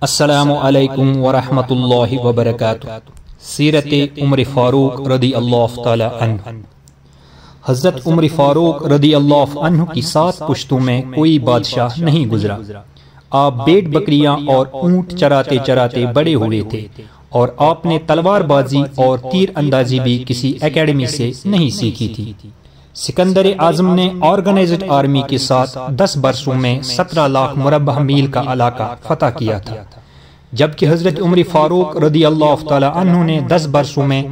السلام علیکم ورحمۃ اللہ وبرکاتہ۔ سیرت عمر فاروق رضی اللہ تعالی عنہ۔ حضرت عمر فاروق رضی اللہ عنہ کی 7 پشتوں میں کوئی بادشاہ نہیں گزرا۔ آپ بیٹ بکریاں اور اونٹ چراتے چراتے بڑے ہوئے تھے، اور آپ نے تلوار بازی اور تیر اندازی بھی کسی اکیڈمی سے نہیں سیکھی تھی۔ سکندر اعظم نے آرگنائزڈ آرمی کے ساتھ 10 برسوں میں 17 لاکھ مربع میل کا علاقہ فتح کیا تھا، جبکہ حضرت عمر فاروق رضی اللہ تعالی عنہ نے 10 برسوں میں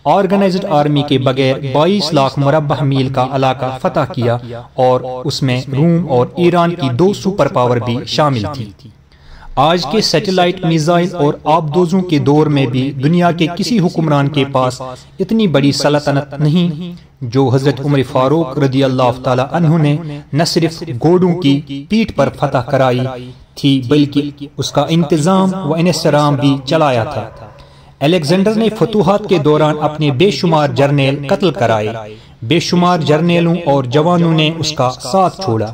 آرگنائزڈ آرمی کے بغیر 22 لاکھ مربع میل کا علاقہ فتح کیا، اور اس میں روم اور ایران کی 2 سپر پاور بھی شامل تھی۔ آج کے سیٹلائٹ میزائل اور آبدوزوں کے دور میں بھی دنیا کے کسی حکمران کے پاس اتنی بڑی سلطنت نہیں جو حضرت عمر فاروق رضی اللہ تعالی عنہ نے نہ صرف گھوڑوں کی پیٹھ پر فتح کرائی تھی بلکہ اس کا انتظام و انصرام بھی چلایا تھا۔ الیگزینڈر نے فتوحات کے دوران اپنے بے شمار جرنیل قتل کرائے، بے شمار جرنیلوں اور جوانوں نے اس کا ساتھ چھوڑا،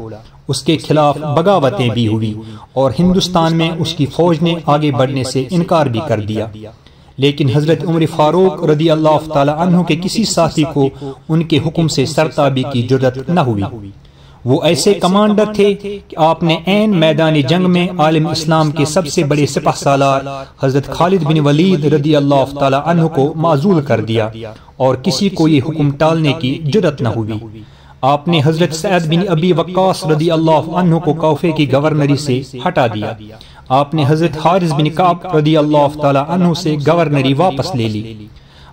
اس کے خلاف بغاوتیں بھی ہوئی، اور ہندوستان میں اس کی فوج نے آگے بڑھنے سے انکار بھی کر دیا۔ لیکن حضرت عمر فاروق رضی اللہ تعالی عنہ کے کسی ساتھی کو ان کے حکم سے سرتابی کی جرأت نہ ہوئی۔ وہ ایسے کمانڈر تھے کہ آپ نے عین میدان جنگ میں عالم اسلام کے سب سے بڑے سپہ سالار حضرت خالد بن ولید رضی اللہ تعالی عنہ کو معزول کر دیا، اور کسی کو یہ حکم ٹالنے کی جرأت نہ ہوئی۔ آپ نے حضرت سعد بن ابی وقاص رضی اللہ عنہ کو کوفے کی گورنری سے ہٹا دیا۔ آپ نے حضرت حارث بن کعب رضی اللہ تعالی عنہ سے گورنری واپس لے لی۔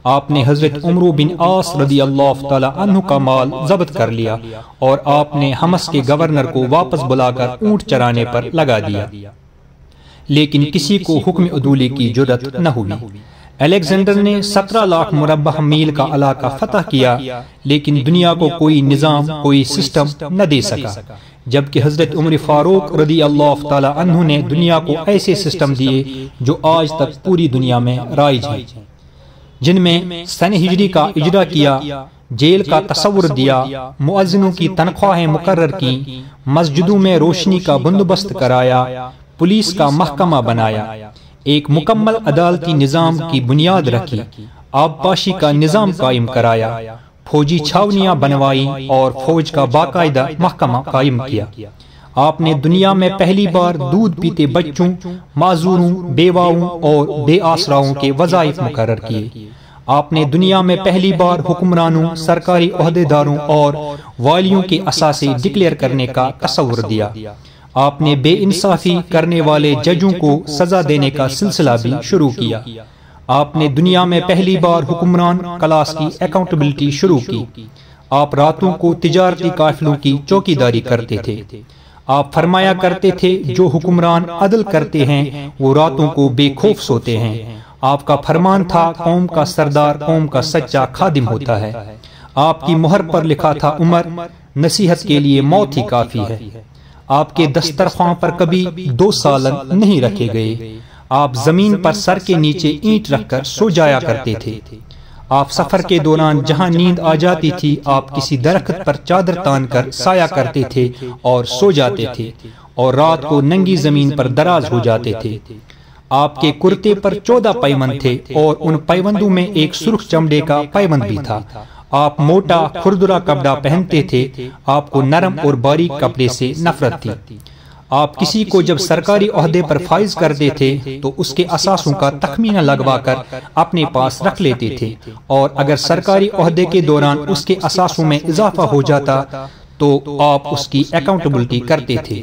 آپ نے حضرت عمرو بن عاص رضی اللہ تعالی عنہ کا مال ضبط کر لیا، اور آپ نے حمص کے گورنر کو واپس بلا کر اونٹ چرانے پر لگا دیا، لیکن کسی کو حکم عدولی کی جرأت نہ ہوئی۔ الیگزینڈر نے 17 لاکھ مربع میل کا علاقہ فتح کیا، لیکن دنیا کو کوئی نظام، کوئی سسٹم نہ دے سکا، جبکہ حضرت عمر فاروق رضی اللہ تعالی عنہ نے دنیا کو ایسے سسٹم دیے جو آج تک پوری دنیا میں رائج ہیں، جن میں سن ہجری کا اجرا کیا، جیل کا تصور دیا، مؤذنوں کی تنخواہیں مقرر کی، مسجدوں میں روشنی کا بندوبست کرایا، پولیس کا محکمہ بنایا، ایک مکمل عدالتی نظام کی بنیاد رکھی، آبپاشی کا نظام قائم کرایا، فوجی چھاونیاں بنوائیں اور فوج کا باقاعدہ محکمہ قائم کیا۔ آپ نے دنیا میں پہلی بار دودھ پیتے بچوں، معذوروں، بیواؤں اور بے آسراؤں کے وظائف مقرر کیے۔ آپ نے دنیا میں پہلی بار حکمرانوں، سرکاری عہدیداروں اور والیوں کے اثاثے ڈکلیئر کرنے کا تصور دیا۔ آپ نے بے انصافی کرنے والے ججوں کو سزا دینے کا سلسلہ بھی شروع کیا۔ آپ نے دنیا میں پہلی بار حکمران کلاس کی اکاؤنٹیبلٹی شروع کی۔ آپ راتوں کو تجارتی قافلوں کی چوکیداری کرتے تھے۔ آپ فرمایا کرتے تھے جو حکمران عدل کرتے ہیں وہ راتوں کو بے خوف سوتے ہیں۔ آپ کا فرمان تھا قوم کا سردار قوم کا سچا خادم ہوتا ہے۔ آپ کی مہر پر لکھا تھا عمر، نصیحت کے لیے موت ہی کافی ہے۔ آپ کے دسترخوان پر کبھی 2 سالن نہیں رکھے گئے۔ آپ زمین پر سر کے نیچے اینٹ رکھ کر سو جایا کرتے تھے۔ آپ سفر کے دوران جہاں نیند آ جاتی تھی آپ کسی درخت پر چادر تان کر سایہ کرتے تھے اور سو جاتے تھے، اور رات کو ننگی زمین پر دراز ہو جاتے تھے۔ آپ کے کرتے پر 14 پیوند تھے، اور ان پیوندوں میں ایک سرخ چمڑے کا پیوند بھی تھا۔ آپ موٹا کھردرا کپڑا پہنتے تھے، آپ کو نرم اور باریک کپڑے سے نفرت تھی۔ آپ کسی کو جب سرکاری عہدے پر فائز کرتے تھے تو اس کے اثاثوں کا تخمینہ لگوا کر اپنے پاس رکھ لیتے تھے، اور اگر سرکاری عہدے کے دوران اس کے اثاثوں میں اضافہ ہو جاتا تو آپ اس کی اکاؤنٹیبلٹی کرتے تھے۔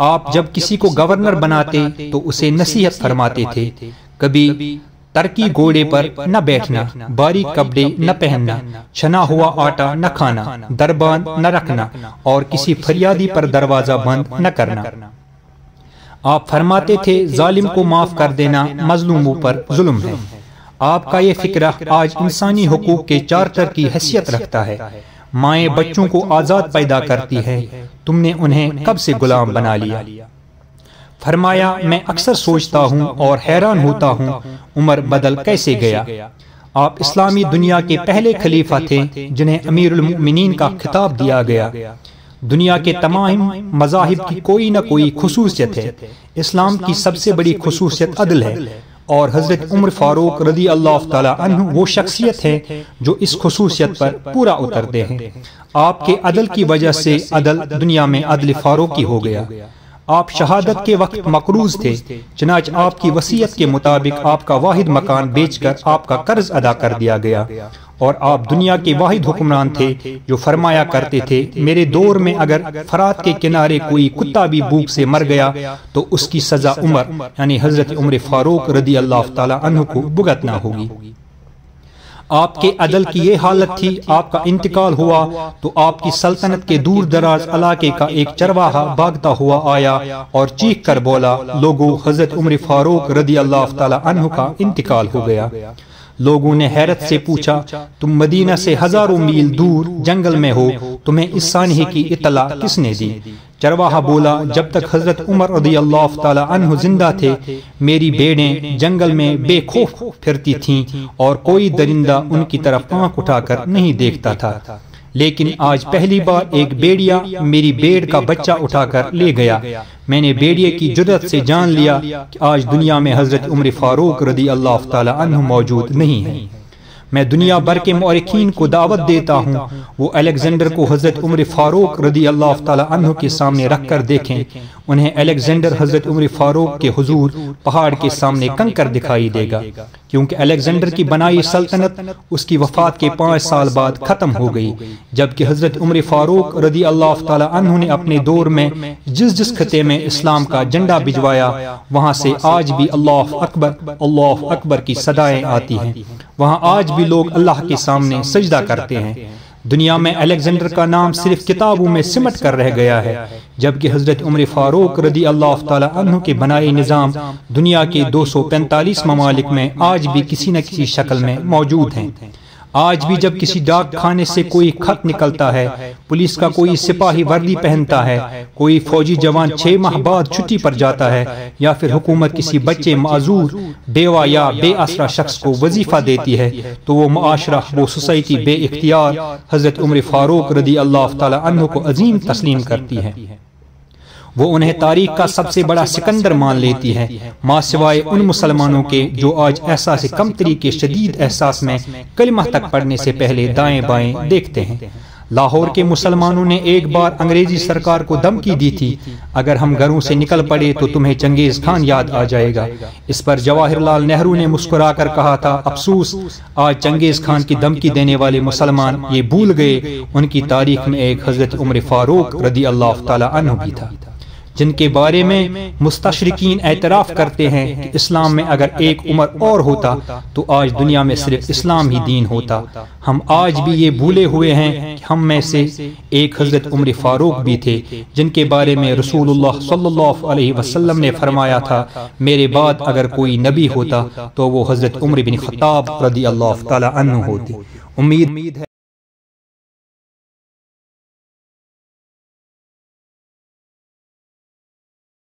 آپ جب کسی کو گورنر بناتے تو اسے نصیحت فرماتے تھے، کبھی ترکی گھوڑے پر نہ بیٹھنا، باریک کپڑے نہ پہننا، چھنا ہوا آٹا نہ کھانا، دربان نہ رکھنا، اور کسی فریادی پر دروازہ بند نہ کرنا۔ آپ فرماتے تھے ظالم کو معاف کر دینا مظلوموں پر ظلم ہے۔ آپ کا یہ فکرہ آج انسانی حقوق کے چارٹر کی حیثیت رکھتا ہے۔ مائیں بچوں کو آزاد پیدا کرتی ہے، تم نے انہیں کب سے غلام بنا لیا؟ فرمایا میں اکثر سوچتا ہوں اور حیران ہوتا ہوں عمر بدل کیسے گیا۔ آپ اسلامی دنیا کے پہلے خلیفہ تھے جنہیں امیر المؤمنین کا خطاب دیا گیا۔ دنیا کے تمام مذاہب کی کوئی نہ کوئی خصوصیت ہے، اسلام کی سب سے بڑی خصوصیت عدل ہے، اور حضرت عمر فاروق رضی اللہ تعالی عنہ وہ شخصیت ہے جو اس خصوصیت پر پورا اترتے ہیں۔ آپ کے عدل کی وجہ سے عدل دنیا میں عدل فاروقی ہو گیا۔ آپ شہادت کے وقت مقروض تھے، چنانچہ آپ کی وصیت کے مطابق آپ کا واحد مکان بیچ کر آپ کا قرض ادا کر دیا گیا، اور آپ دنیا کے واحد حکمران تھے جو فرمایا کرتے تھے میرے دور میں اگر فرات کے کنارے کوئی کتا بھی بھوک سے مر گیا تو اس کی سزا عمر یعنی حضرت عمر فاروق رضی اللہ تعالی عنہ کو بھگتنا ہوگی۔ آپ کے عدل کی یہ حالت تھی، آپ کا انتقال ہوا تو آپ کی سلطنت کے دور دراز علاقے کا ایک چرواہا بھاگتا ہوا آیا اور چیخ کر بولا، لوگوں حضرت عمر فاروق رضی اللہ تعالی عنہ کا انتقال ہو گیا۔ لوگوں نے حیرت سے پوچھا، تم مدینہ سے ہزاروں میل دور جنگل میں ہو، تمہیں اس سانحے کی اطلاع کس نے دی؟ چرواہا بولا، جب تک حضرت عمر رضی اللہ تعالی عنہ زندہ تھے میری بھیڑیں جنگل میں بے خوف پھرتی تھیں اور کوئی درندہ ان کی طرف آنکھ اٹھا کر نہیں دیکھتا تھا، لیکن آج پہلی بار ایک بیڑیا میری بھیڑ کا بچہ اٹھا کر لے گیا۔ میں نے بیڑیے کی جرأت سے جان لیا کہ آج دنیا میں حضرت عمر فاروق رضی اللہ تعالی عنہ موجود نہیں ہے۔ میں دنیا بھر کے مورخین کو دعوت دیتا ہوں وہ الیگزینڈر کو حضرت عمر فاروق رضی اللہ تعالی عنہ کے سامنے رکھ کر دیکھیں، انہیں الیگزینڈر حضرت عمر فاروق کے حضور پہاڑ کے سامنے کنکر دکھائی دے گا، کیونکہ الیگزینڈر کی بنائی سلطنت اس کی وفات کے 5 سال بعد ختم ہو گئی، جبکہ حضرت عمر فاروق رضی اللہ تعالی عنہ نے اپنے دور میں جس خطے میں اسلام کا جھنڈا بھجوایا وہاں سے آج بھی اللہ اکبر کی صدائیں آتی ہیں، وہاں آج بھی لوگ اللہ کے سامنے سجدہ کرتے ہیں۔ دنیا میں الیگزینڈر کا نام صرف کتابوں میں سمٹ کر رہ گیا ہے، جبکہ حضرت عمر فاروق رضی اللہ تعالی عنہ کے بنائے نظام دنیا کے 245 ممالک میں آج بھی کسی نہ کسی شکل میں موجود ہیں۔ آج بھی جب کسی ڈاک خانے سے کوئی خط نکلتا ہے، پولیس کا کوئی سپاہی وردی پہنتا ہے، کوئی فوجی جوان 6 ماہ بعد چھٹی پر جاتا ہے، یا پھر حکومت کسی بچے معذور، بیوہ یا بے آسرا شخص کو وظیفہ دیتی ہے تو وہ معاشرہ، وہ سوسائٹی بے اختیار حضرت عمر فاروق رضی اللہ تعالی عنہ کو عظیم تسلیم کرتی ہے۔ وہ انہیں تاریخ کا سب سے بڑا سکندر مان لیتی ہے، ماں سوائے ان مسلمانوں کے جو آج احساس کمتری کے شدید احساس میں کلمہ تک پڑھنے سے پہلے دائیں بائیں دیکھتے ہیں۔ لاہور کے مسلمانوں نے ایک بار انگریزی سرکار کو دھمکی دی تھی، اگر ہم گھروں سے نکل پڑے تو تمہیں چنگیز خان یاد آ جائے گا۔ اس پر جواہر لال نہرو نے مسکرا کر کہا تھا، افسوس آج چنگیز خان کی دھمکی دینے والے مسلمان یہ بھول گئے ان کی تاریخ میں ایک حضرت عمر فاروق رضی اللہ تعالی عنہ بھی تھا، جن کے بارے میں مستشرقین اعتراف کرتے ہیں کہ اسلام میں اگر ایک عمر اور ہوتا تو آج دنیا میں صرف اسلام ہی دین ہوتا۔ ہم آج بھی یہ بھولے ہوئے ہیں کہ ہم میں سے ایک حضرت عمر فاروق بھی تھے، جن کے بارے میں رسول اللہ صلی اللہ علیہ وسلم نے فرمایا تھا، میرے بعد اگر کوئی نبی ہوتا تو وہ حضرت عمر بن خطاب رضی اللہ تعالی عنہ ہوتے۔ امید ہے